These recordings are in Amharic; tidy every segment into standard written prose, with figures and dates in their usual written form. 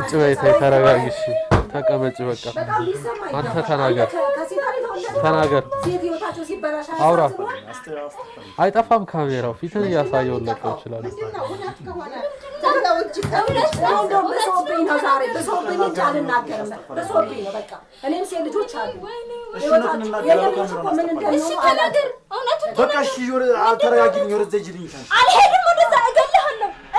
ቁጭ በይ ተረጋግሽ ተቀመጭ በቃ አንተ ተናገር አውራ አይጠፋም ካሜራው ፊትን ያሳየው ለቀው ይችላል በቃ እሺ አልተረጋግኝ ወደ ዘጅልኝ አልሄድም ወደዛ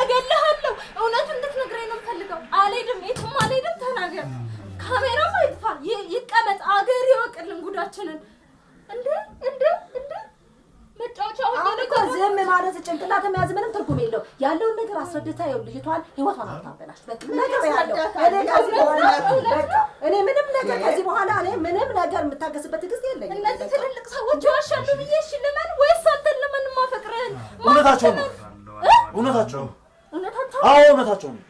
እገልሃለሁ እውነቱን እንድትነግረኝ ነው የምፈልገው አልሄድም የትም አልሄድም ተናገር ካሜራው አይጥፋ ይቀመጥ አገር ይወቅልን ጉዳችንን እንዴ መጫወቻው እኮ ዝም ማለት ጭንቅላት መያዝ ምንም ትርጉም የለው ያለውን ነገር አስረድታ ይኸው ልጅቷን ህይወቷን አታበላሽ በቃ ነገር ያለው እኔ ምንም ነገር ከዚህ በኋላ እኔ ምንም ነገር የምታገስበት ትግስት የለኝም እነዚህ ትልልቅ ሰዎች ዋሻሉ ብዬ እሺ ለማን ወይስ አንተን ለማን ማፈቅረን እውነታቸው ነው አዎ እውነታቸው ነው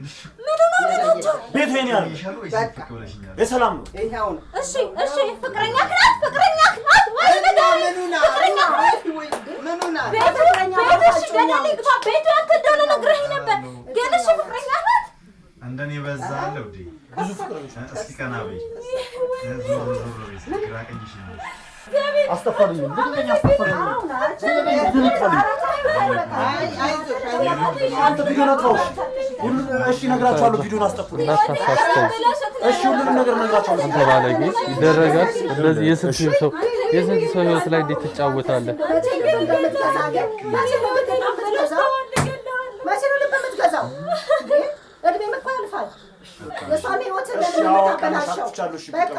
ምን ነው እውነታቸው ቤቱ የኔ ያለው በቃ የሰላም ነው እሺ ፍቅረኛ ክናት ወይ ነገር ምኑና ቤትሽ ገና ልግባ ቤቱ አንተ እንደሆነ ነግረኸኝ ነበር ግን እሺ ፍቅረኛ ናት እንደኔ በዛ አለው ዲ ብዙ ፍቅረኞች እስኪ ከናበይ ዞር ግራቀኝሽ ነው አስተፋልኝ ምንድነው አስተፋልኝ አንተ ቪዲዮ ነው ሁሉን እሺ ነግራችኋለሁ ቪዲዮን አስጠፉልኝ እሺ ሁሉንም ነገር ነግራችኋለሁ ተባለኝ ይደረጋል እንደዚህ የስንት ሰው ህይወት ላይ እንዴት ትጫወታለህ የሷን ህይወት ለምንታበላሽው በቃ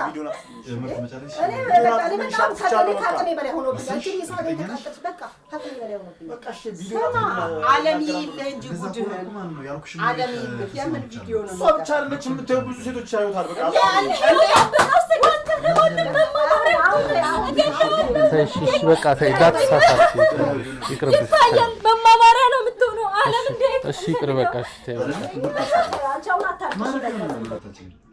እኔ በጣም ታከለ በላይ ሆኖ ብቻ የሷን ተቃጠልሽ በቃ ታከለ በላይ ሆኖ በቃ እሺ ቪዲዮ ዓለም ይለህ እንጂ ጉድህን ዓለም ይለህ የምን ቪዲዮ ነው ሶብቻ አለች የምታዩ ብዙ ሴቶች ያዩታል በቃ እሺ በቃ እንዳትሳሳት ይቅርብሽ ይታያል መማማሪያ ነው የምትሆነው ዓለም እንዴ እሺ ይቅር በቃ እሺ አንቺ አሁን አታርቅሽ